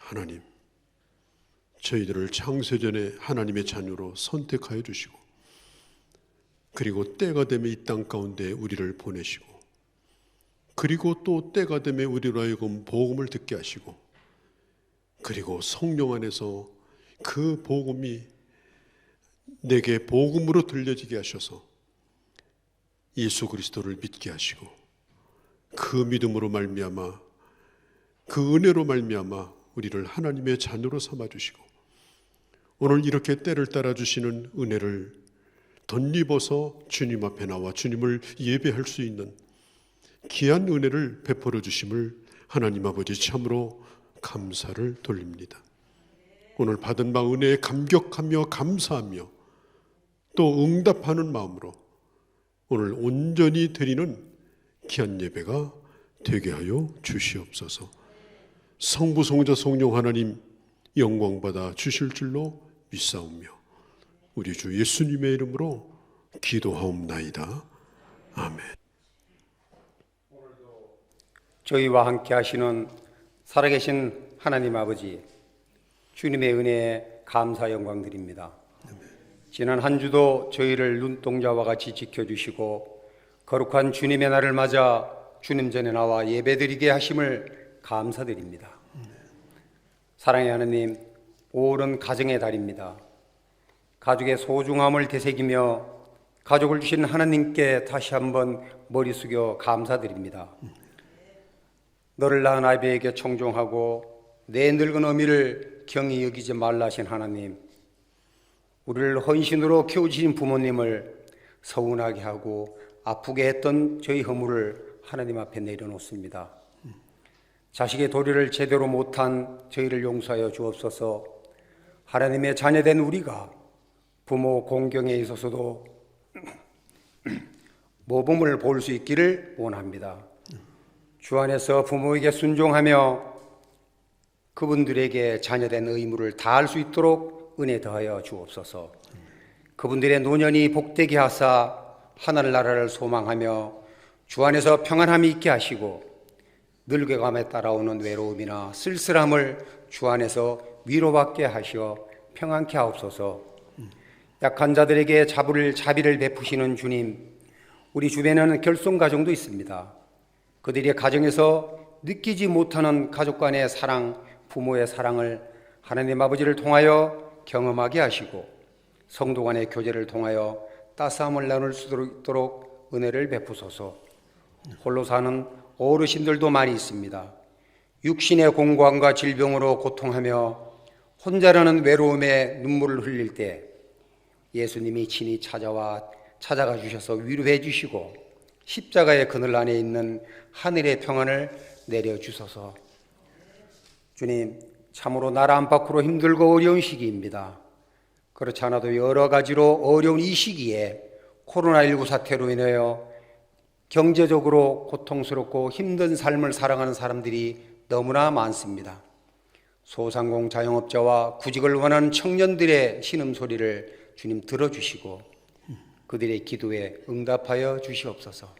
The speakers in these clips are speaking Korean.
하나님, 저희들을 창세전에 하나님의 자녀로 선택하여 주시고, 그리고 때가 되면 이 땅 가운데 우리를 보내시고, 그리고 또 때가 되면 우리로 하여금 복음을 듣게 하시고, 그리고 성령 안에서 그 복음이 내게 복음으로 들려지게 하셔서 예수 그리스도를 믿게 하시고, 그 믿음으로 말미암아, 그 은혜로 말미암아 우리를 하나님의 자녀로 삼아주시고, 오늘 이렇게 때를 따라주시는 은혜를 덧입어서 주님 앞에 나와 주님을 예배할 수 있는 귀한 은혜를 베풀어 주심을 하나님 아버지 참으로 감사를 돌립니다. 오늘 받은 바 은혜에 감격하며 감사하며 또 응답하는 마음으로 오늘 온전히 드리는 귀한 예배가 되게 하여 주시옵소서. 성부, 성자, 성령 하나님 영광받아 주실 줄로 믿사오며 우리 주 예수님의 이름으로 기도하옵나이다. 아멘. 저희와 함께 하시는 살아계신 하나님 아버지, 주님의 은혜에 감사 영광 드립니다. 지난 한 주도 저희를 눈동자와 같이 지켜주시고 거룩한 주님의 날을 맞아 주님 전에 나와 예배드리게 하심을 감사드립니다. 사랑의 하나님, 5월은 가정의 달입니다. 가족의 소중함을 되새기며 가족을 주신 하나님께 다시 한번 머리 숙여 감사드립니다. 너를 낳은 아비에게 청종하고 내 늙은 어미를 경히 여기지 말라 하신 하나님, 우리를 헌신으로 키워주신 부모님을 서운하게 하고 아프게 했던 저희 허물을 하나님 앞에 내려놓습니다. 자식의 도리를 제대로 못한 저희를 용서하여 주옵소서. 하나님의 자녀된 우리가 부모 공경에 있어서도 모범을 볼 수 있기를 원합니다. 주 안에서 부모에게 순종하며 그분들에게 자녀된 의무를 다할 수 있도록 은혜 더하여 주옵소서. 그분들의 노년이 복되게 하사 하늘나라를 소망하며 주 안에서 평안함이 있게 하시고 늙어감에 따라오는 외로움이나 쓸쓸함을 주 안에서 위로받게 하시어 평안케 하옵소서. 약한 자들에게 자비를 베푸시는 주님, 우리 주변에는 결손가정도 있습니다. 그들의 가정에서 느끼지 못하는 가족 간의 사랑, 부모의 사랑을 하나님 아버지를 통하여 경험하게 하시고 성도 간의 교제를 통하여 따스함을 나눌 수 있도록 은혜를 베푸소서. 홀로 사는 어르신들도 많이 있습니다. 육신의 공고함과 질병으로 고통하며 혼자라는 외로움에 눈물을 흘릴 때 예수님이 친히 찾아가 주셔서 위로해 주시고 십자가의 그늘 안에 있는 하늘의 평안을 내려주소서. 주님, 참으로 나라 안팎으로 힘들고 어려운 시기입니다. 그렇지 않아도 여러 가지로 어려운 이 시기에 코로나19 사태로 인하여 경제적으로 고통스럽고 힘든 삶을 살아가는 사람들이 너무나 많습니다. 소상공 자영업자와 구직을 원하는 청년들의 신음소리를 주님 들어주시고 그들의 기도에 응답하여 주시옵소서.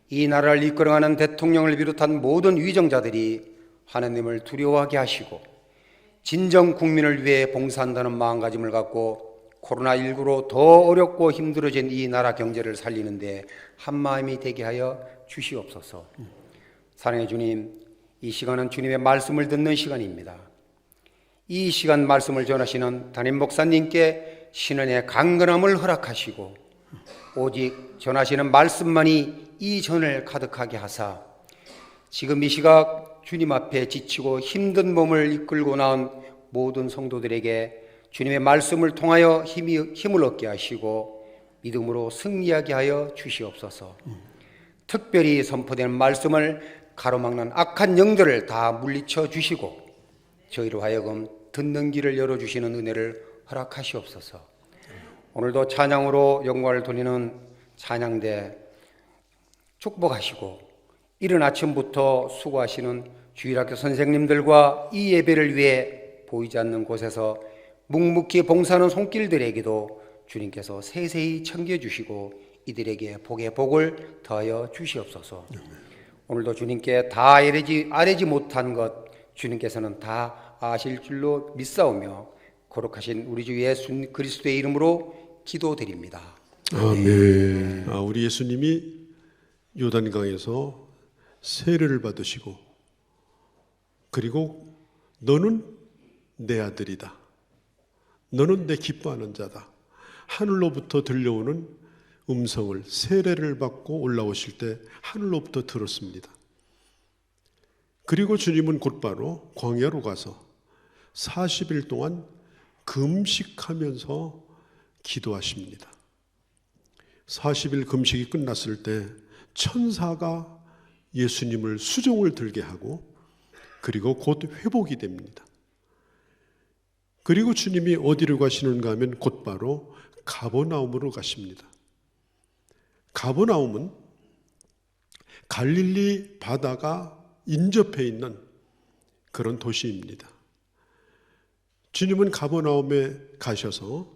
이 나라를 이끌어가는 대통령을 비롯한 모든 위정자들이 하나님을 두려워하게 하시고 진정 국민을 위해 봉사한다는 마음가짐을 갖고 코로나19로 더 어렵고 힘들어진 이 나라 경제를 살리는데 한마음이 되게 하여 주시옵소서. 사랑의 주님, 이 시간은 주님의 말씀을 듣는 시간입니다. 이 시간 말씀을 전하시는 담임 목사님께 신원의 강건함을 허락하시고 오직 전하시는 말씀만이 이 전을 가득하게 하사 지금 이 시각 주님 앞에 지치고 힘든 몸을 이끌고 나온 모든 성도들에게 주님의 말씀을 통하여 힘을 얻게 하시고 믿음으로 승리하게 하여 주시옵소서. 특별히 선포되는 말씀을 가로막는 악한 영들을 다 물리쳐 주시고 저희로 하여금 듣는 길을 열어주시는 은혜를 허락하시옵소서. 오늘도 찬양으로 영광을 돌리는 찬양대 축복하시고 이른 아침부터 수고하시는 주일학교 선생님들과 이 예배를 위해 보이지 않는 곳에서 묵묵히 봉사하는 손길들에게도 주님께서 세세히 챙겨주시고 이들에게 복의 복을 더하여 주시옵소서. 오늘도 주님께 다 아뢰지 못한 것 주님께서는 다 아실 줄로 믿사오며 거룩하신 우리 주 예수 그리스도의 이름으로 기도드립니다. 아멘. 우리 예수님이 요단강에서 세례를 받으시고 그리고 너는 내 아들이다. 너는 내 기뻐하는 자다. 하늘로부터 들려오는 음성을 세례를 받고 올라오실 때 하늘로부터 들었습니다. 그리고 주님은 곧바로 광야로 가서 40일 동안 금식하면서 기도하십니다. 40일 금식이 끝났을 때 천사가 예수님을 수종을 들게 하고 그리고 곧 회복이 됩니다. 그리고 주님이 어디로 가시는가 하면 곧바로 가버나움으로 가십니다. 가버나움은 갈릴리 바다가 인접해 있는 그런 도시입니다. 주님은 가버나움에 가셔서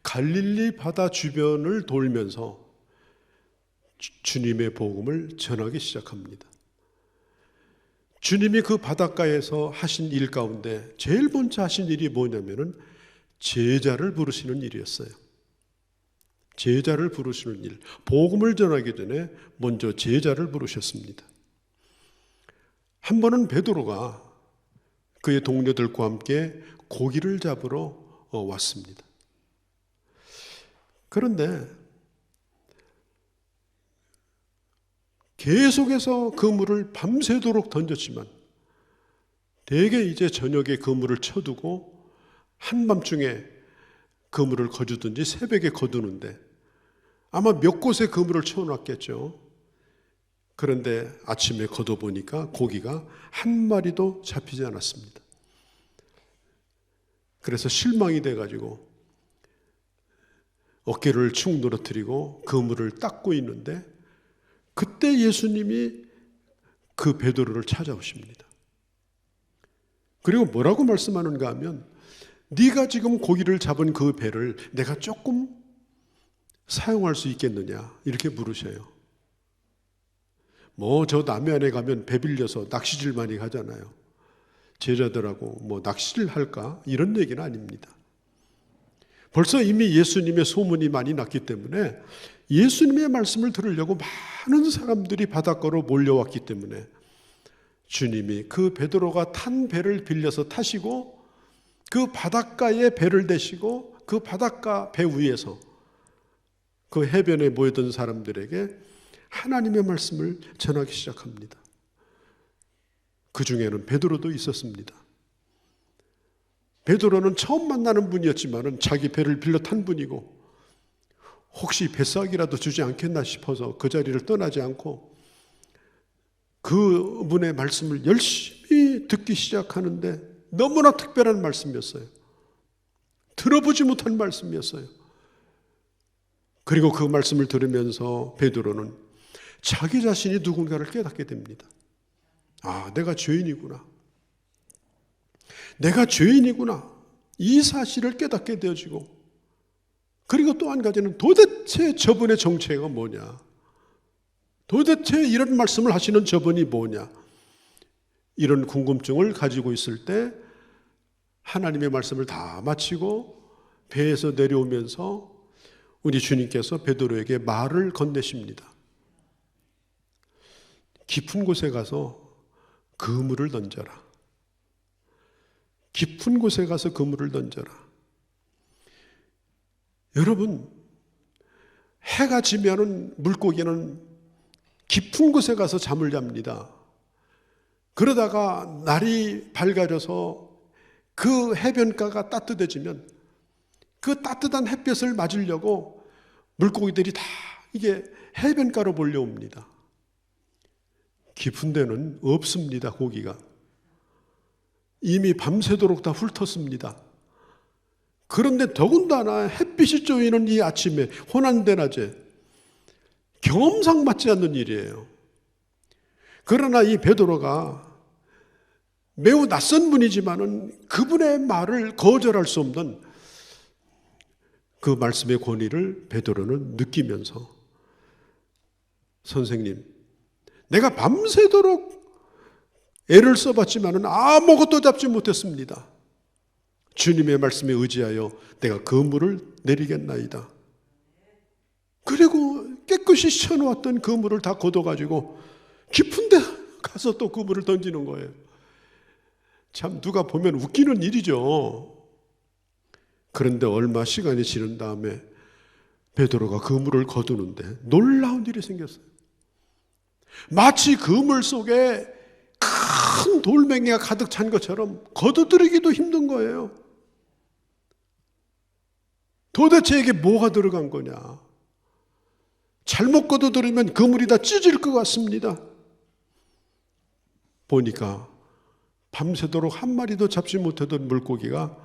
갈릴리 바다 주변을 돌면서 주님의 복음을 전하기 시작합니다. 주님이 그 바닷가에서 하신 일 가운데 제일 먼저 하신 일이 뭐냐면은 제자를 부르시는 일이었어요. 제자를 부르시는 일. 복음을 전하기 전에 먼저 제자를 부르셨습니다. 한 번은 베드로가 그의 동료들과 함께 고기를 잡으러 왔습니다. 그런데 계속해서 그물을 밤새도록 던졌지만 대개 이제 저녁에 그물을 쳐두고 한밤중에 그물을 거두든지 새벽에 거두는데 아마 몇 곳에 그물을 쳐놨겠죠. 그런데 아침에 걷어보니까 고기가 한 마리도 잡히지 않았습니다. 그래서 실망이 돼가지고 어깨를 축 늘어뜨리고 그물을 닦고 있는데 그때 예수님이 그 베드로를 찾아오십니다. 그리고 뭐라고 말씀하는가 하면 네가 지금 고기를 잡은 그 배를 내가 조금 사용할 수 있겠느냐 이렇게 물으셔요. 저 남해안에 가면 배 빌려서 낚시질 많이 가잖아요. 제자들하고 낚시를 할까 이런 얘기는 아닙니다. 벌써 이미 예수님의 소문이 많이 났기 때문에 예수님의 말씀을 들으려고 많은 사람들이 바닷가로 몰려왔기 때문에 주님이 그 베드로가 탄 배를 빌려서 타시고 그 바닷가에 배를 대시고 그 바닷가 배 위에서 그 해변에 모여든 사람들에게 하나님의 말씀을 전하기 시작합니다. 그 중에는 베드로도 있었습니다. 베드로는 처음 만나는 분이었지만 자기 배를 빌려 탄 분이고 혹시 뱃삭이라도 주지 않겠나 싶어서 그 자리를 떠나지 않고 그분의 말씀을 열심히 듣기 시작하는데 너무나 특별한 말씀이었어요. 들어보지 못한 말씀이었어요. 그리고 그 말씀을 들으면서 베드로는 자기 자신이 누군가를 깨닫게 됩니다. 내가 죄인이구나. 내가 죄인이구나. 이 사실을 깨닫게 되어지고 그리고 또 한 가지는 도대체 저분의 정체가 뭐냐. 도대체 이런 말씀을 하시는 저분이 뭐냐. 이런 궁금증을 가지고 있을 때 하나님의 말씀을 다 마치고 배에서 내려오면서 우리 주님께서 베드로에게 말을 건네십니다. 깊은 곳에 가서 그물을 던져라. 깊은 곳에 가서 그물을 던져라. 여러분, 해가 지면은 물고기는 깊은 곳에 가서 잠을 잡니다. 그러다가 날이 밝아져서 그 해변가가 따뜻해지면 그 따뜻한 햇볕을 맞으려고 물고기들이 다 이게 해변가로 몰려옵니다. 깊은 데는 없습니다, 고기가. 이미 밤새도록 다 훑었습니다. 그런데 더군다나 햇빛이 쪼이는 이 아침에 혼한대낮에 경험상 맞지 않는 일이에요. 그러나 이 베드로가 매우 낯선 분이지만은 그분의 말을 거절할 수 없는 그 말씀의 권위를 베드로는 느끼면서 선생님, 내가 밤새도록 애를 써봤지만은 아무것도 잡지 못했습니다. 주님의 말씀에 의지하여 내가 그물을 내리겠나이다. 그리고 깨끗이 셔놓았던 그물을 다 걷어가지고 깊은 데 가서 또 그물을 던지는 거예요. 참 누가 보면 웃기는 일이죠. 그런데 얼마 시간이 지난 다음에 베드로가 그물을 거두는데 놀라운 일이 생겼어요. 마치 그물 속에 큰 돌멩이가 가득 찬 것처럼 거두들이기도 힘든 거예요. 도대체 이게 뭐가 들어간 거냐? 잘못 거두들이면 그물이 다 찢어질 것 같습니다. 보니까 밤새도록 한 마리도 잡지 못하던 물고기가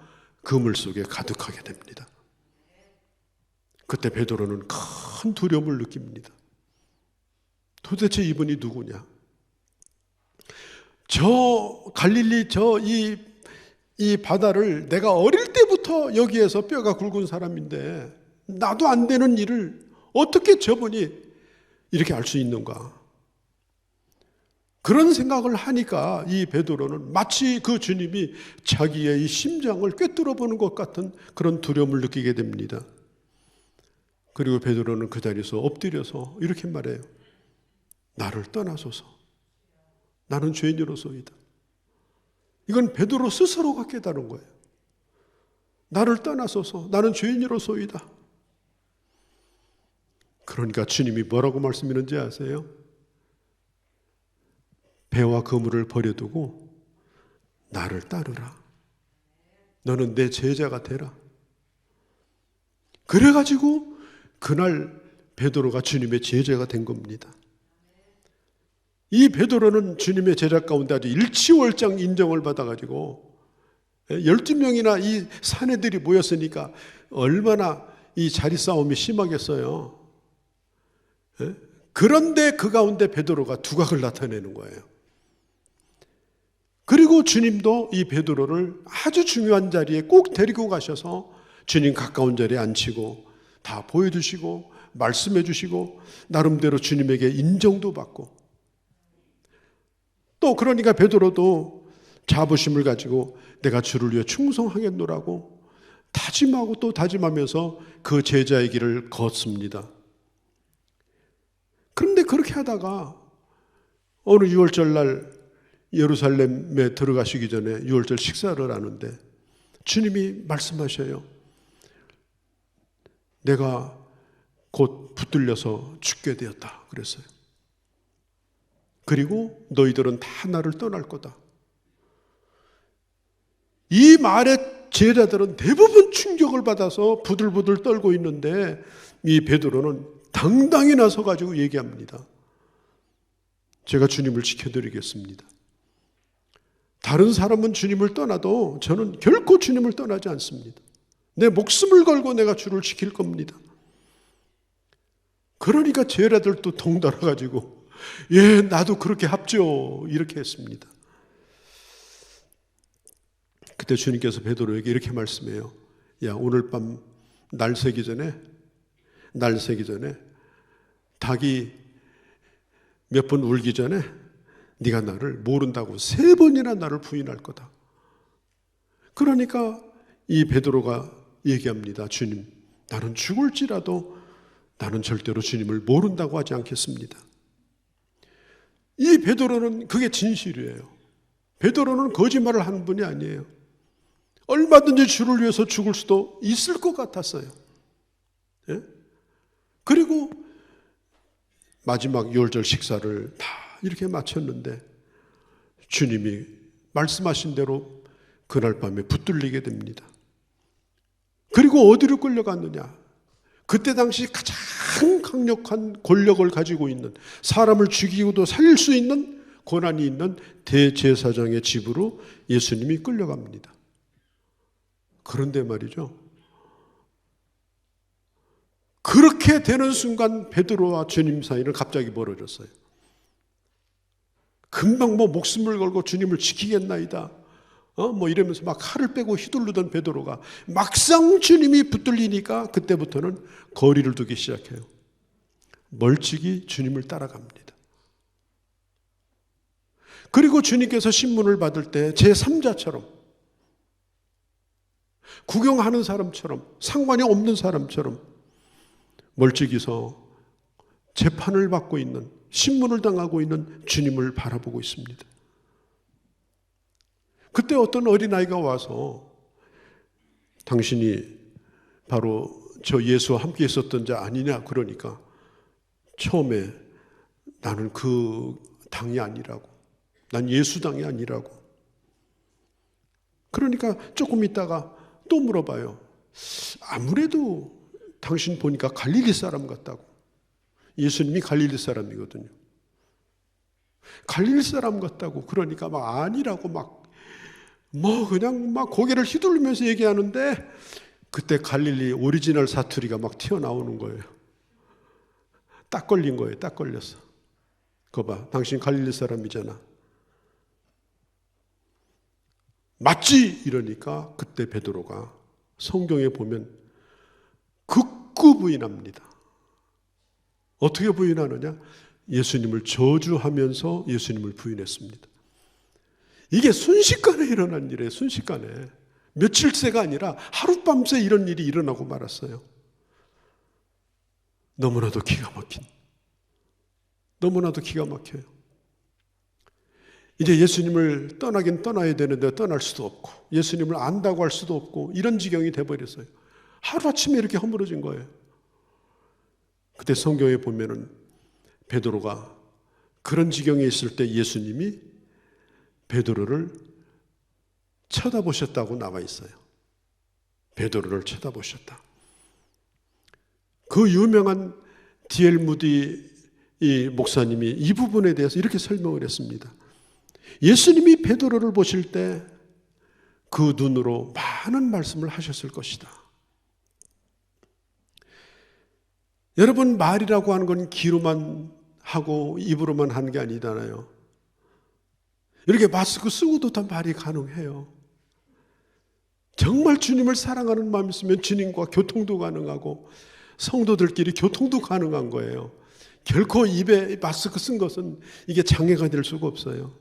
그물 속에 가득하게 됩니다. 그때 베드로는 큰 두려움을 느낍니다. 도대체 이분이 누구냐? 저 갈릴리 이 바다를 내가 어릴 때부터 여기에서 뼈가 굵은 사람인데 나도 안 되는 일을 어떻게 저분이 이렇게 알 수 있는가? 그런 생각을 하니까 이 베드로는 마치 그 주님이 자기의 이 심장을 꿰뚫어 보는 것 같은 그런 두려움을 느끼게 됩니다. 그리고 베드로는 그 자리에서 엎드려서 이렇게 말해요. 나를 떠나소서. 나는 죄인으로소이다. 이건 베드로 스스로가 깨달은 거예요. 나를 떠나소서. 나는 죄인으로소이다. 그러니까 주님이 뭐라고 말씀하는지 아세요? 배와 그물을 버려두고 나를 따르라. 너는 내 제자가 되라. 그래가지고 그날 베드로가 주님의 제자가 된 겁니다. 이 베드로는 주님의 제자 가운데 아주 일치월장 인정을 받아가지고 12명이나 이 사내들이 모였으니까 얼마나 이 자리 싸움이 심하겠어요. 그런데 그 가운데 베드로가 두각을 나타내는 거예요. 그리고 주님도 이 베드로를 아주 중요한 자리에 꼭 데리고 가셔서 주님 가까운 자리에 앉히고 다 보여주시고 말씀해 주시고 나름대로 주님에게 인정도 받고 또 그러니까 베드로도 자부심을 가지고 내가 주를 위해 충성하겠노라고 다짐하고 또 다짐하면서 그 제자의 길을 걷습니다. 그런데 그렇게 하다가 어느 6월절 날 예루살렘에 들어가시기 전에 6월절 식사를 하는데 주님이 말씀하셔요. 내가 곧 붙들려서 죽게 되었다 그랬어요. 그리고 너희들은 다 나를 떠날 거다. 이 말에 제자들은 대부분 충격을 받아서 부들부들 떨고 있는데 이 베드로는 당당히 나서 가지고 얘기합니다. 제가 주님을 지켜드리겠습니다. 다른 사람은 주님을 떠나도 저는 결코 주님을 떠나지 않습니다. 내 목숨을 걸고 내가 주를 지킬 겁니다. 그러니까 제자들도 동달아 가지고 예, 나도 그렇게 합죠. 이렇게 했습니다. 그때 주님께서 베드로에게 이렇게 말씀해요. 야, 오늘 밤 날 새기 전에 닭이 몇 번 울기 전에 네가 나를 모른다고 3번이나 나를 부인할 거다. 그러니까 이 베드로가 얘기합니다. 주님, 나는 죽을지라도 나는 절대로 주님을 모른다고 하지 않겠습니다. 이 베드로는 그게 진실이에요. 베드로는 거짓말을 하는 분이 아니에요. 얼마든지 주를 위해서 죽을 수도 있을 것 같았어요. 예? 그리고 마지막 6월절 식사를 다 이렇게 마쳤는데 주님이 말씀하신 대로 그날 밤에 붙들리게 됩니다. 그리고 어디로 끌려갔느냐? 그때 당시 가장 강력한 권력을 가지고 있는 사람을 죽이고도 살릴 수 있는 권한이 있는 대제사장의 집으로 예수님이 끌려갑니다. 그런데 말이죠. 그렇게 되는 순간 베드로와 주님 사이는 갑자기 멀어졌어요. 금방 목숨을 걸고 주님을 지키겠나이다. 이러면서 막 칼을 빼고 휘두르던 베드로가 막상 주님이 붙들리니까 그때부터는 거리를 두기 시작해요. 멀찍이 주님을 따라갑니다. 그리고 주님께서 신문을 받을 때 제3자처럼, 구경하는 사람처럼, 상관이 없는 사람처럼 멀찍이서 재판을 받고 있는, 신문을 당하고 있는 주님을 바라보고 있습니다. 그때 어떤 어린아이가 와서 당신이 바로 저 예수와 함께 있었던 자 아니냐 그러니까 처음에 나는 그 당이 아니라고, 난 예수 당이 아니라고. 그러니까 조금 있다가 또 물어봐요. 아무래도 당신 보니까 갈릴리 사람 같다고. 예수님이 갈릴리 사람이거든요. 갈릴리 사람 같다고. 그러니까 막 아니라고 그냥 고개를 휘둘리면서 얘기하는데 그때 갈릴리 오리지널 사투리가 막 튀어나오는 거예요. 딱 걸린 거예요. 딱 걸렸어. 그거 봐. 당신 갈릴리 사람이잖아. 맞지? 이러니까 그때 베드로가 성경에 보면 극구 부인합니다. 어떻게 부인하느냐? 예수님을 저주하면서 예수님을 부인했습니다. 이게 순식간에 일어난 일이에요. 순식간에. 며칠새가 아니라 하룻밤새 이런 일이 일어나고 말았어요. 너무나도 기가 막혀요. 이제 예수님을 떠나긴 떠나야 되는데 떠날 수도 없고, 예수님을 안다고 할 수도 없고, 이런 지경이 돼버렸어요. 하루아침에 이렇게 허물어진 거예요. 그때 성경에 보면은 베드로가 그런 지경에 있을 때 예수님이 베드로를 쳐다보셨다고 나와 있어요. 베드로를 쳐다보셨다. 그 유명한 D.L. 무디 이 목사님이 이 부분에 대해서 이렇게 설명을 했습니다. 예수님이 베드로를 보실 때 그 눈으로 많은 말씀을 하셨을 것이다. 여러분, 말이라고 하는 건 귀로만 하고 입으로만 하는 게 아니잖아요. 이렇게 마스크 쓰고도 다 말이 가능해요. 정말 주님을 사랑하는 마음이 있으면 주님과 교통도 가능하고 성도들끼리 교통도 가능한 거예요. 결코 입에 마스크 쓴 것은 이게 장애가 될 수가 없어요.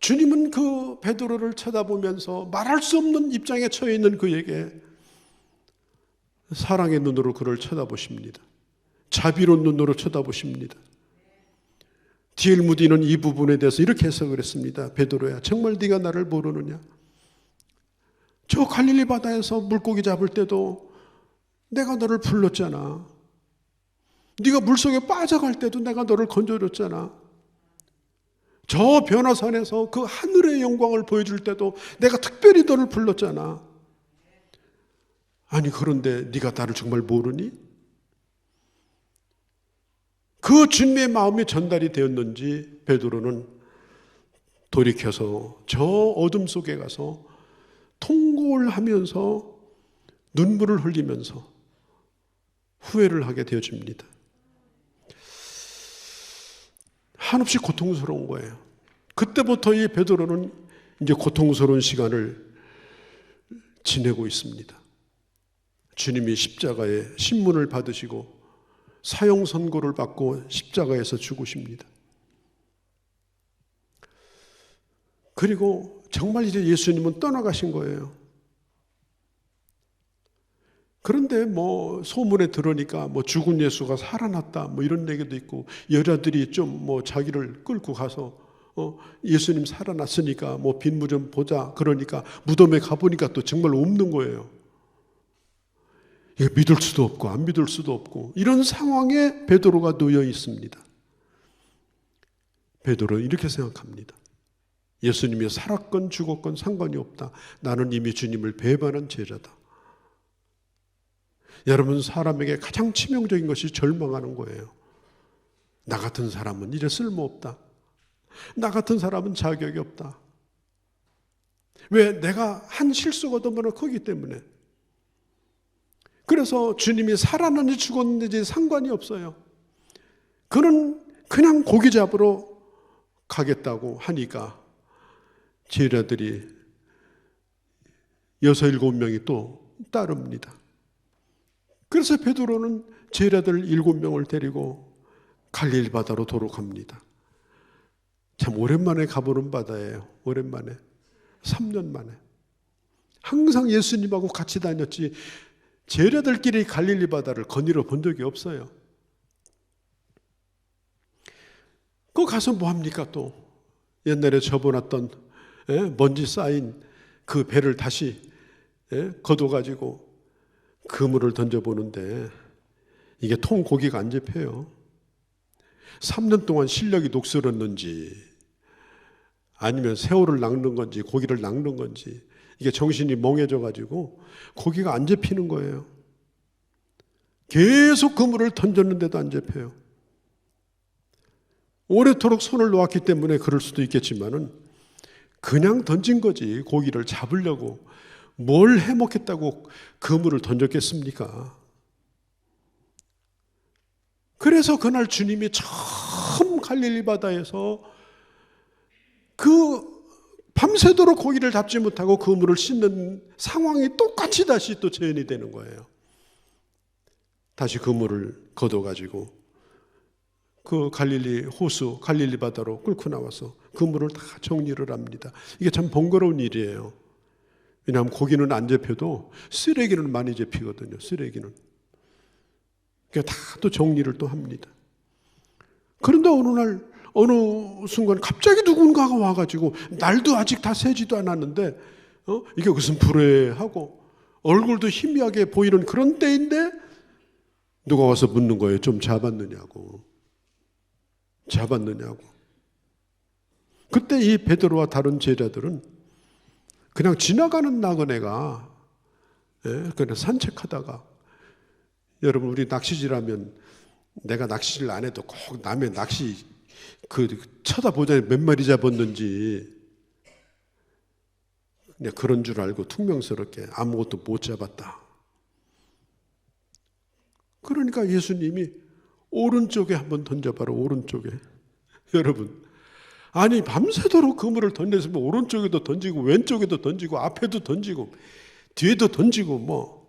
주님은 그 베드로를 쳐다보면서 말할 수 없는 입장에 처해 있는 그에게 사랑의 눈으로 그를 쳐다보십니다. 자비로운 눈으로 쳐다보십니다. D.L. 무디는 이 부분에 대해서 이렇게 해석을 했습니다. 베드로야, 정말 네가 나를 모르느냐? 저 갈릴리 바다에서 물고기 잡을 때도 내가 너를 불렀잖아. 네가 물속에 빠져갈 때도 내가 너를 건져줬잖아. 저 변화산에서 그 하늘의 영광을 보여줄 때도 내가 특별히 너를 불렀잖아. 아니, 그런데 네가 나를 정말 모르니? 그 주님의 마음이 전달이 되었는지 베드로는 돌이켜서 저 어둠 속에 가서 통곡을 하면서 눈물을 흘리면서 후회를 하게 되어집니다. 한없이 고통스러운 거예요. 그때부터 이 베드로는 이제 고통스러운 시간을 지내고 있습니다. 주님이 십자가에 신문을 받으시고 사형 선고를 받고 십자가에서 죽으십니다. 그리고 정말 이제 예수님은 떠나가신 거예요. 그런데 소문에 들으니까 죽은 예수가 살아났다 이런 얘기도 있고, 여자들이 좀 자기를 끌고 가서 예수님 살아났으니까 빈무 좀 보자 그러니까 무덤에 가보니까 또 정말 없는 거예요. 이거 믿을 수도 없고 안 믿을 수도 없고, 이런 상황에 베드로가 놓여 있습니다. 베드로는 이렇게 생각합니다. 예수님이 살았건 죽었건 상관이 없다. 나는 이미 주님을 배반한 제자다. 여러분, 사람에게 가장 치명적인 것이 절망하는 거예요. 나 같은 사람은 이제 쓸모없다. 나 같은 사람은 자격이 없다. 왜? 내가 한 실수가 너무나 크기 때문에. 그래서 주님이 살았는지 죽었는지 상관이 없어요. 그는 그냥 고기 잡으러 가겠다고 하니까 제자들이 6, 7명이 또 따릅니다. 그래서 베드로는 제자들 7명을 데리고 갈릴리 바다로 도록합니다. 참 오랜만에 가보는 바다예요. 오랜만에. 3년 만에. 항상 예수님하고 같이 다녔지 제자들끼리 갈릴리 바다를 거닐어 본 적이 없어요. 그 가서 뭐 합니까 또? 옛날에 접어놨던 먼지 쌓인 그 배를 다시 걷어가지고 그물을 던져보는데 이게 통 고기가 안 잡혀요. 3년 동안 실력이 녹슬었는지 아니면 새우를 낚는 건지 고기를 낚는 건지 이게 정신이 멍해져가지고 고기가 안 잡히는 거예요. 계속 그물을 던졌는데도 안 잡혀요. 오래도록 손을 놓았기 때문에 그럴 수도 있겠지만은 그냥 던진 거지. 고기를 잡으려고 뭘 해먹겠다고 그물을 던졌겠습니까? 그래서 그날 주님이 처음 갈릴리 바다에서 그 밤새도록 고기를 잡지 못하고 그물을 씻는 상황이 똑같이 다시 또 재현이 되는 거예요. 다시 그물을 걷어가지고 그 갈릴리 호수, 갈릴리 바다로 끌고 나와서 그물을 다 정리를 합니다. 이게 참 번거로운 일이에요. 왜냐하면 고기는 안 잡혀도 쓰레기는 많이 잡히거든요. 쓰레기는. 그러니까 다 또 정리를 또 합니다. 그런데 어느 날 어느 순간 갑자기 누군가가 와가지고 날도 아직 다 새지도 않았는데 이게 무슨 불회하고 얼굴도 희미하게 보이는 그런 때인데 누가 와서 묻는 거예요. 좀 잡았느냐고. 그때 이 베드로와 다른 제자들은 그냥 지나가는 나그네가 그냥 산책하다가 여러분 우리 낚시질하면 내가 낚시질 안 해도 꼭 남의 낚시 쳐다보자니 몇 마리 잡았는지 그냥 그런 줄 알고 퉁명스럽게 아무것도 못 잡았다. 그러니까 예수님이 오른쪽에 한번 던져봐라. 오른쪽에. 여러분 아니 밤새도록 그물을 던졌으면 오른쪽에도 던지고 왼쪽에도 던지고 앞에도 던지고 뒤에도 던지고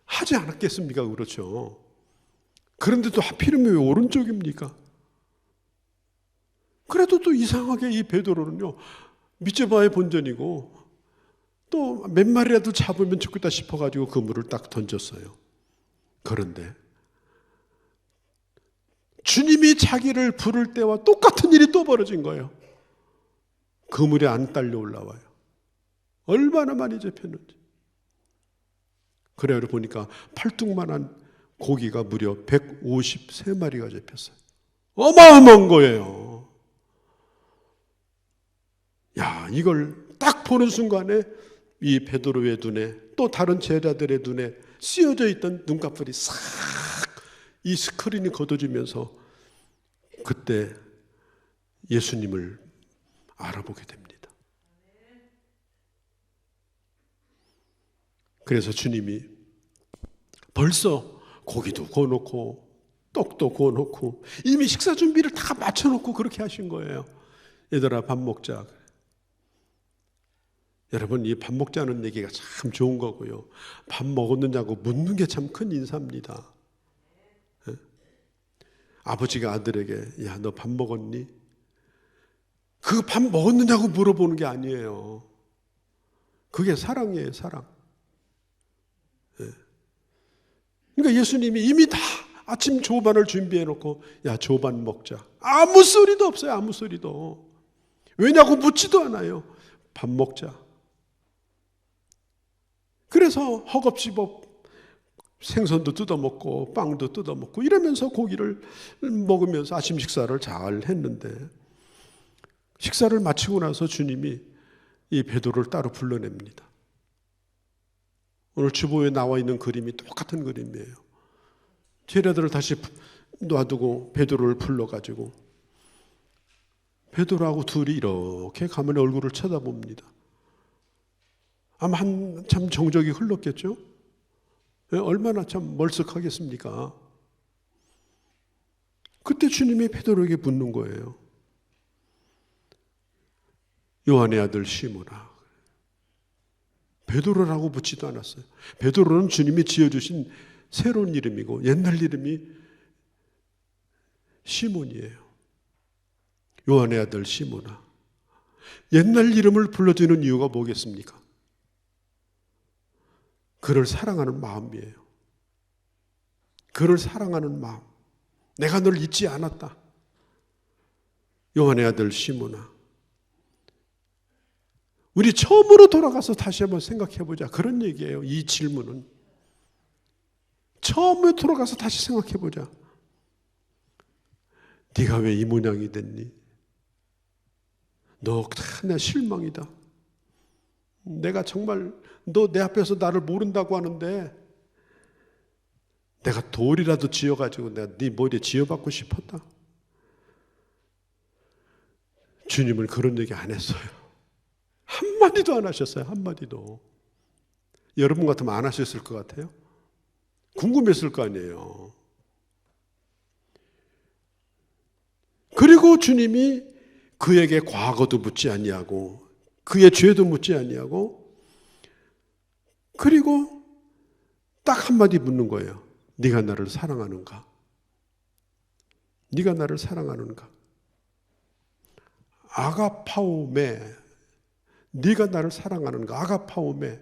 하지 않았겠습니까? 그렇죠. 그런데 또 하필이면 왜 오른쪽입니까? 그래도 또 이상하게 이 베드로는요 밑져봐야 본전이고 또 몇 마리라도 잡으면 좋겠다 싶어가지고 그물을 딱 던졌어요. 그런데 주님이 자기를 부를 때와 똑같은 일이 또 벌어진 거예요. 그물이 안 딸려 올라와요. 얼마나 많이 잡혔는지. 그래요 보니까 팔뚝만한 고기가 무려 153마리가 잡혔어요. 어마어마한 거예요. 야, 이걸 딱 보는 순간에 이 베드로의 눈에 또 다른 제자들의 눈에 씌어져 있던 눈꺼풀이 싹 이 스크린이 걷어지면서 그때 예수님을 알아보게 됩니다. 그래서 주님이 벌써 고기도 구워놓고 떡도 구워놓고 이미 식사 준비를 다 맞춰놓고 그렇게 하신 거예요. 얘들아 밥 먹자. 여러분 이 밥 먹자는 얘기가 참 좋은 거고요. 밥 먹었느냐고 묻는 게 참 큰 인사입니다. 아버지가 아들에게 야, 너 밥 먹었니? 그 밥 먹었느냐고 물어보는 게 아니에요. 그게 사랑이에요, 사랑. 그러니까 예수님이 이미 다 아침 조반을 준비해 놓고 야, 조반 먹자. 아무 소리도 없어요, 아무 소리도. 왜냐고 묻지도 않아요. 밥 먹자. 그래서 허겁지겁 생선도 뜯어먹고 빵도 뜯어먹고 이러면서 고기를 먹으면서 아침 식사를 잘 했는데 식사를 마치고 나서 주님이 이 베드로를 따로 불러냅니다. 오늘 주보에 나와 있는 그림이 똑같은 그림이에요. 제자들을 다시 놔두고 베드로를 불러가지고 베드로하고 둘이 이렇게 가만히 얼굴을 쳐다봅니다. 아마 한참 정적이 흘렀겠죠? 얼마나 참 멀썩하겠습니까? 그때 주님이 베드로에게 묻는 거예요. 요한의 아들 시몬아. 베드로라고 묻지도 않았어요. 베드로는 주님이 지어주신 새로운 이름이고 옛날 이름이 시몬이에요. 요한의 아들 시몬아. 옛날 이름을 불러주는 이유가 뭐겠습니까? 그를 사랑하는 마음이에요. 그를 사랑하는 마음. 내가 널 잊지 않았다. 요한의 아들 시몬아. 우리 처음으로 돌아가서 다시 한번 생각해 보자. 그런 얘기예요. 이 질문은. 처음으로 돌아가서 다시 생각해 보자. 네가 왜 이 모양이 됐니? 너 내 실망이다. 내가 정말 너 내 앞에서 나를 모른다고 하는데 내가 돌이라도 지어가지고 내가 네 머리에 지어받고 싶었다. 주님은 그런 얘기 안 했어요. 한마디도 안 하셨어요. 한마디도. 여러분 같으면 안 하셨을 것 같아요. 궁금했을 거 아니에요. 그리고 주님이 그에게 과거도 묻지 아니하고 그의 죄도 묻지 아니하고 그리고 딱 한마디 묻는 거예요. 네가 나를 사랑하는가? 네가 나를 사랑하는가? 아가파오메. 네가 나를 사랑하는가? 아가파오메.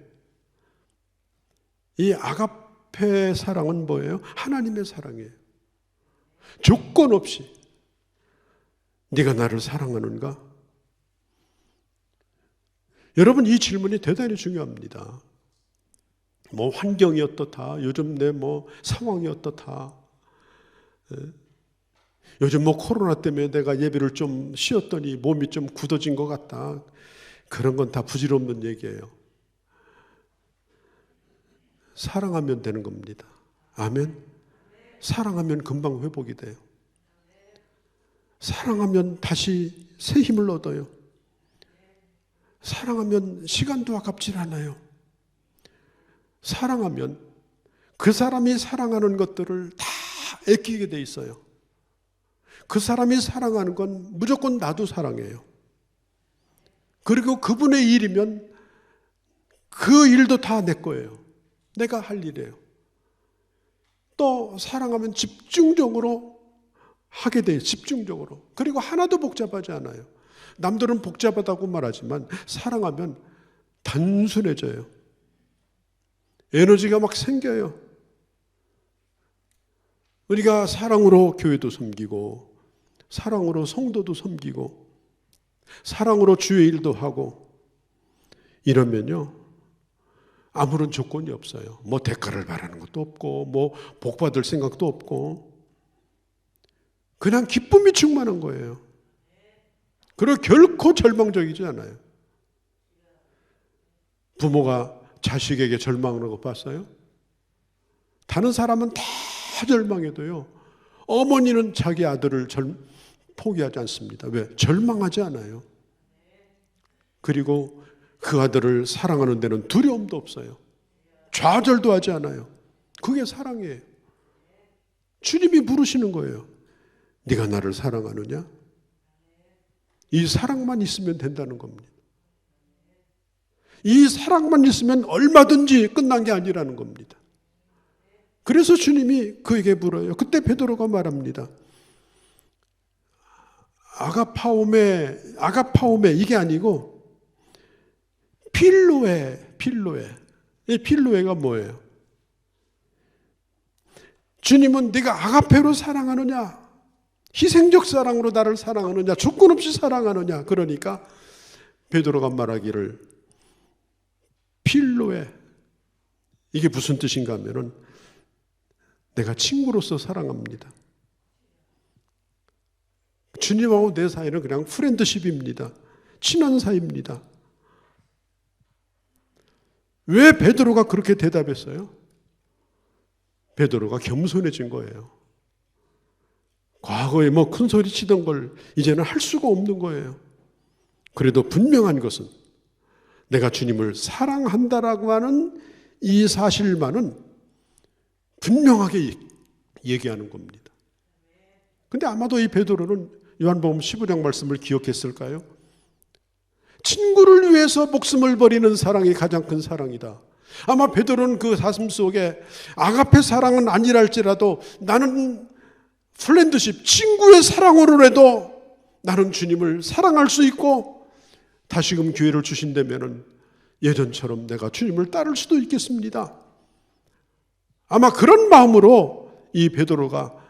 이 아가페 사랑은 뭐예요? 하나님의 사랑이에요. 조건 없이 네가 나를 사랑하는가? 여러분, 이 질문이 대단히 중요합니다. 뭐 환경이 어떻다, 요즘 내 뭐 상황이 어떻다, 요즘 뭐 코로나 때문에 내가 예배를 좀 쉬었더니 몸이 좀 굳어진 것 같다. 그런 건 다 부질없는 얘기예요. 사랑하면 되는 겁니다. 아멘. 사랑하면 금방 회복이 돼요. 사랑하면 다시 새 힘을 얻어요. 사랑하면 시간도 아깝질 않아요. 사랑하면 그 사람이 사랑하는 것들을 다 애끼게 돼 있어요. 그 사람이 사랑하는 건 무조건 나도 사랑해요. 그리고 그분의 일이면 그 일도 다 내 거예요. 내가 할 일이에요. 또 사랑하면 집중적으로 하게 돼요. 집중적으로. 그리고 하나도 복잡하지 않아요. 남들은 복잡하다고 말하지만 사랑하면 단순해져요. 에너지가 막 생겨요. 우리가 사랑으로 교회도 섬기고 사랑으로 성도도 섬기고 사랑으로 주의 일도 하고 이러면요 아무런 조건이 없어요. 뭐 대가를 바라는 것도 없고 뭐 복받을 생각도 없고 그냥 기쁨이 충만한 거예요. 그리고 결코 절망적이지 않아요. 부모가 자식에게 절망하는 거 봤어요? 다른 사람은 다 절망해도요 어머니는 자기 아들을 포기하지 않습니다. 왜? 절망하지 않아요. 그리고 그 아들을 사랑하는 데는 두려움도 없어요. 좌절도 하지 않아요. 그게 사랑이에요. 주님이 부르시는 거예요. 네가 나를 사랑하느냐? 이 사랑만 있으면 된다는 겁니다. 이 사랑만 있으면 얼마든지 끝난 게 아니라는 겁니다. 그래서 주님이 그에게 물어요. 그때 베드로가 말합니다. 아가파오메 이게 아니고 필로에. 이 필로에가 뭐예요? 주님은 네가 아가페로 사랑하느냐? 희생적 사랑으로 나를 사랑하느냐? 조건 없이 사랑하느냐? 그러니까 베드로가 말하기를 필로에 이게 무슨 뜻인가 하면은 내가 친구로서 사랑합니다. 주님하고 내 사이는 그냥 프렌드십입니다. 친한 사이입니다. 왜 베드로가 그렇게 대답했어요? 베드로가 겸손해진 거예요. 과거에 뭐 큰 소리 치던 걸 이제는 할 수가 없는 거예요. 그래도 분명한 것은 내가 주님을 사랑한다라고 하는 이 사실만은 분명하게 얘기하는 겁니다. 근데 아마도 이 베드로는 요한복음 15장 말씀을 기억했을까요? 친구를 위해서 목숨을 버리는 사랑이 가장 큰 사랑이다. 아마 베드로는 그 가슴 속에 아가페 사랑은 아니랄지라도 나는 플랜드십, 친구의 사랑으로라도 나는 주님을 사랑할 수 있고 다시금 기회를 주신다면 예전처럼 내가 주님을 따를 수도 있겠습니다. 아마 그런 마음으로 이 베드로가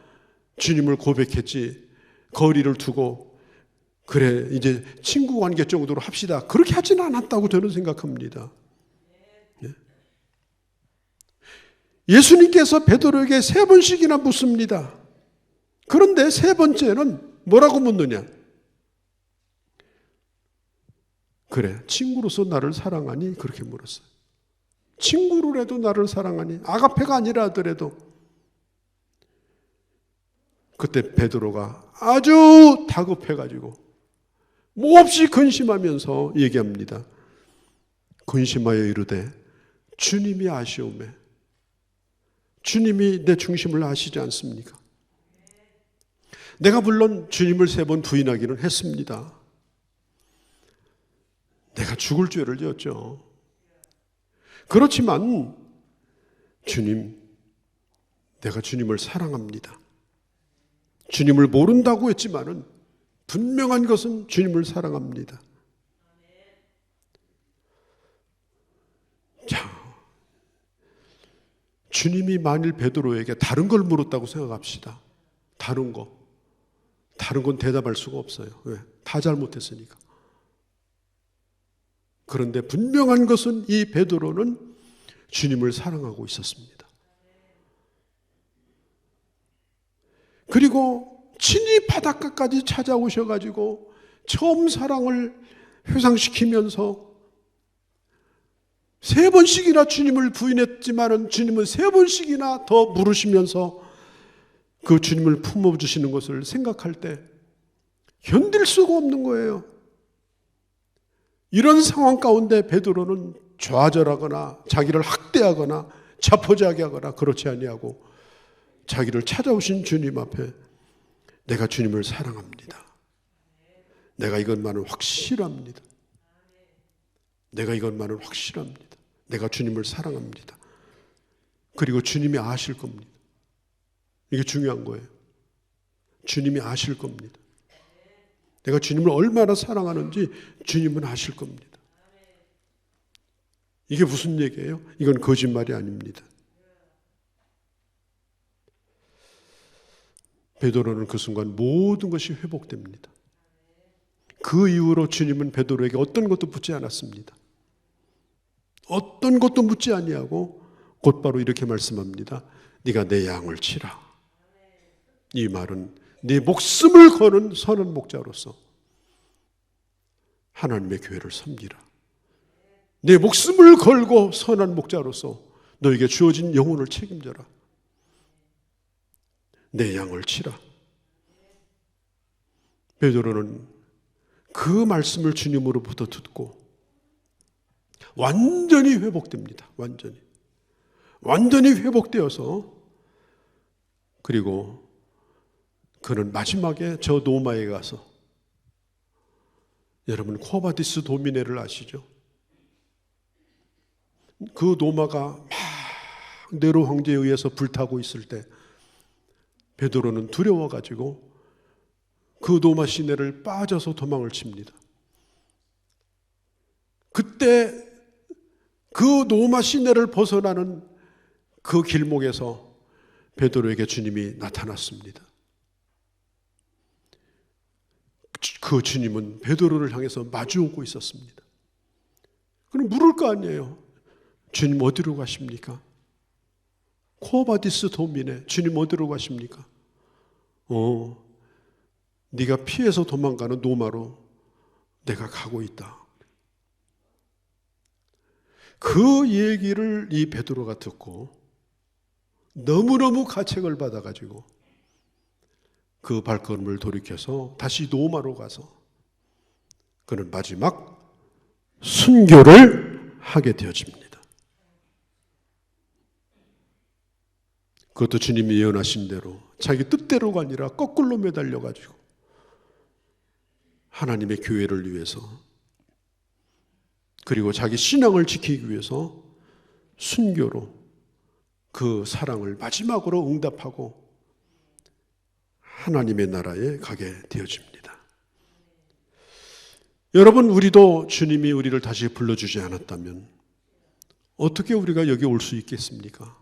주님을 고백했지, 거리를 두고 그래 이제 친구 관계 정도로 합시다, 그렇게 하지는 않았다고 저는 생각합니다. 예수님께서 베드로에게 3번씩이나 묻습니다. 그런데 3번째는 뭐라고 묻느냐? 그래, 친구로서 나를 사랑하니? 그렇게 물었어요. 친구로라도 나를 사랑하니? 아가페가 아니라 하더라도. 그때 베드로가 아주 다급해가지고 몹시 근심하면서 얘기합니다. 근심하여 이르되 주님이 아시오매. 주님이 내 중심을 아시지 않습니까? 내가 물론 주님을 3번 부인하기는 했습니다. 내가 죽을 죄를 지었죠. 그렇지만 주님, 내가 주님을 사랑합니다. 주님을 모른다고 했지만은 분명한 것은 주님을 사랑합니다. 자, 주님이 만일 베드로에게 다른 걸 물었다고 생각합시다. 다른 건 대답할 수가 없어요. 왜? 다 잘못했으니까. 그런데 분명한 것은 이 베드로는 주님을 사랑하고 있었습니다. 그리고 친히 바닷가까지 찾아오셔가지고 처음 사랑을 회상시키면서 3번씩이나 주님을 부인했지만은 주님은 3번씩이나 더 물으시면서 그 주님을 품어주시는 것을 생각할 때 견딜 수가 없는 거예요. 이런 상황 가운데 베드로는 좌절하거나 자기를 학대하거나 자포자기하거나 그렇지 아니하고 자기를 찾아오신 주님 앞에 내가 주님을 사랑합니다. 내가 이것만은 확실합니다. 내가 이것만은 확실합니다. 내가 주님을 사랑합니다. 그리고 주님이 아실 겁니다. 이게 중요한 거예요. 주님이 아실 겁니다. 내가 주님을 얼마나 사랑하는지 주님은 아실 겁니다. 이게 무슨 얘기예요? 이건 거짓말이 아닙니다. 베드로는 그 순간 모든 것이 회복됩니다. 그 이후로 주님은 베드로에게 어떤 것도 묻지 않았습니다. 어떤 것도 묻지 아니하고 곧바로 이렇게 말씀합니다. 네가 내 양을 치라. 이 말은 네 목숨을 거는 선한 목자로서 하나님의 교회를 섬기라. 내 목숨을 걸고 선한 목자로서 너에게 주어진 영혼을 책임져라. 내 양을 치라. 베드로는 그 말씀을 주님으로부터 듣고 완전히 회복됩니다. 완전히 회복되어서 그리고 그는 마지막에 저 노마에 가서 여러분 코바디스 도미네를 아시죠? 그 노마가 막 네로 황제에 의해서 불타고 있을 때 베드로는 두려워가지고 그 노마 시내를 빠져서 도망을 칩니다. 그때 그 노마 시내를 벗어나는 그 길목에서 베드로에게 주님이 나타났습니다. 그 주님은 베드로를 향해서 마주오고 있었습니다. 그럼 물을 거 아니에요. 주님 어디로 가십니까? 코바디스 도미네. 주님 어디로 가십니까? 네가 피해서 도망가는 노마로 내가 가고 있다. 그 얘기를 이 베드로가 듣고 너무너무 가책을 받아가지고 그 발걸음을 돌이켜서 다시 노마로 가서 그는 마지막 순교를 하게 되어집니다. 그것도 주님이 예언하신 대로 자기 뜻대로가 아니라 거꾸로 매달려가지고 하나님의 교회를 위해서 그리고 자기 신앙을 지키기 위해서 순교로 그 사랑을 마지막으로 응답하고 하나님의 나라에 가게 되어집니다. 여러분, 우리도 주님이 우리를 다시 불러주지 않았다면 어떻게 우리가 여기 올 수 있겠습니까?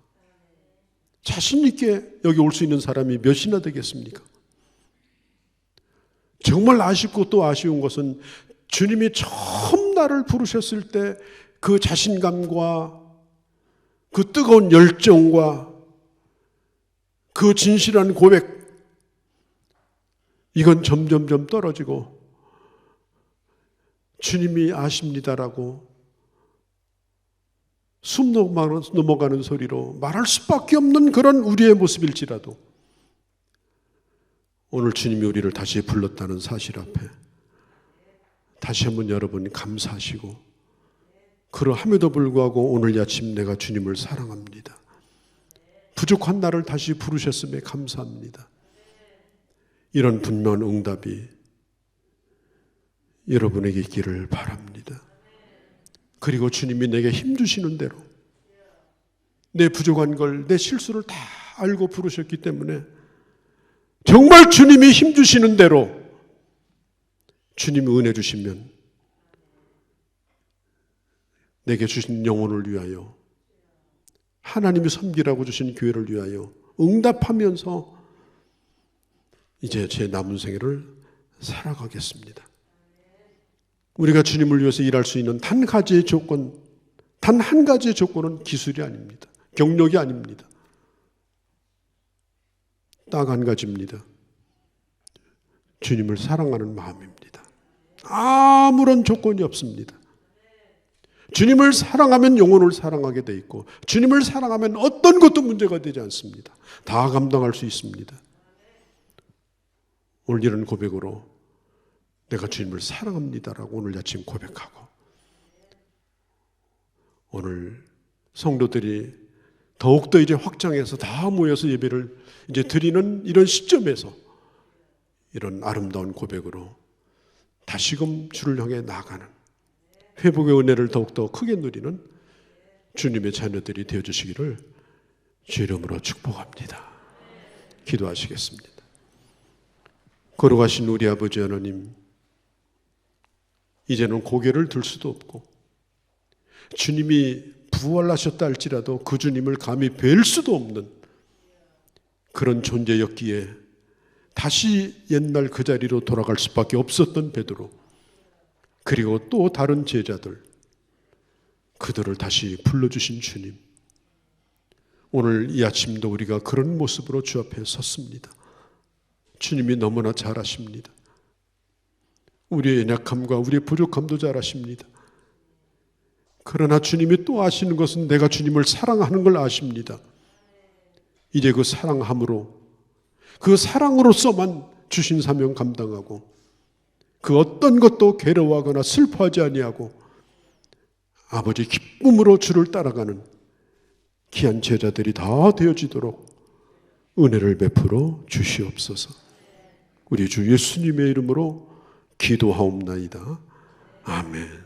자신 있게 여기 올 수 있는 사람이 몇이나 되겠습니까? 정말 아쉽고 또 아쉬운 것은 주님이 처음 나를 부르셨을 때 그 자신감과 그 뜨거운 열정과 그 진실한 고백, 이건 점점점 떨어지고 주님이 아십니다라고 숨 넘어가는 소리로 말할 수밖에 없는 그런 우리의 모습일지라도 오늘 주님이 우리를 다시 불렀다는 사실 앞에 다시 한번 여러분 감사하시고, 그러함에도 불구하고 오늘 아침 내가 주님을 사랑합니다, 부족한 나를 다시 부르셨음에 감사합니다, 이런 분명한 응답이 여러분에게 있기를 바랍니다. 그리고 주님이 내게 힘주시는 대로 내 부족한 걸, 내 실수를 다 알고 부르셨기 때문에 정말 주님이 힘주시는 대로 주님이 은혜 주시면 내게 주신 영혼을 위하여, 하나님이 섬기라고 주신 교회를 위하여 응답하면서 이제 제 남은 생애를 살아가겠습니다. 우리가 주님을 위해서 일할 수 있는 단 한 가지의 조건은 기술이 아닙니다. 경력이 아닙니다. 딱 한 가지입니다. 주님을 사랑하는 마음입니다. 아무런 조건이 없습니다. 주님을 사랑하면 영혼을 사랑하게 돼 있고, 주님을 사랑하면 어떤 것도 문제가 되지 않습니다. 다 감당할 수 있습니다. 오늘 이런 고백으로 내가 주님을 사랑합니다라고 오늘 아침 고백하고, 오늘 성도들이 더욱더 이제 확장해서 다 모여서 예배를 이제 드리는 이런 시점에서 이런 아름다운 고백으로 다시금 주를 향해 나아가는 회복의 은혜를 더욱더 크게 누리는 주님의 자녀들이 되어주시기를 주 이름으로 축복합니다. 기도하시겠습니다. 걸어가신 우리 아버지 하나님, 이제는 고개를 들 수도 없고 주님이 부활하셨다 할지라도 그 주님을 감히 뵐 수도 없는 그런 존재였기에 다시 옛날 그 자리로 돌아갈 수밖에 없었던 베드로, 그리고 또 다른 제자들, 그들을 다시 불러주신 주님, 오늘 이 아침도 우리가 그런 모습으로 주 앞에 섰습니다. 주님이 너무나 잘 아십니다. 우리의 연약함과 우리의 부족함도 잘 아십니다. 그러나 주님이 또 아시는 것은 내가 주님을 사랑하는 걸 아십니다. 이제 그 사랑함으로, 그 사랑으로서만 주신 사명 감당하고 그 어떤 것도 괴로워하거나 슬퍼하지 아니하고 아버지 기쁨으로 주를 따라가는 귀한 제자들이 다 되어지도록 은혜를 베풀어 주시옵소서. 우리 주 예수님의 이름으로 기도하옵나이다. 아멘.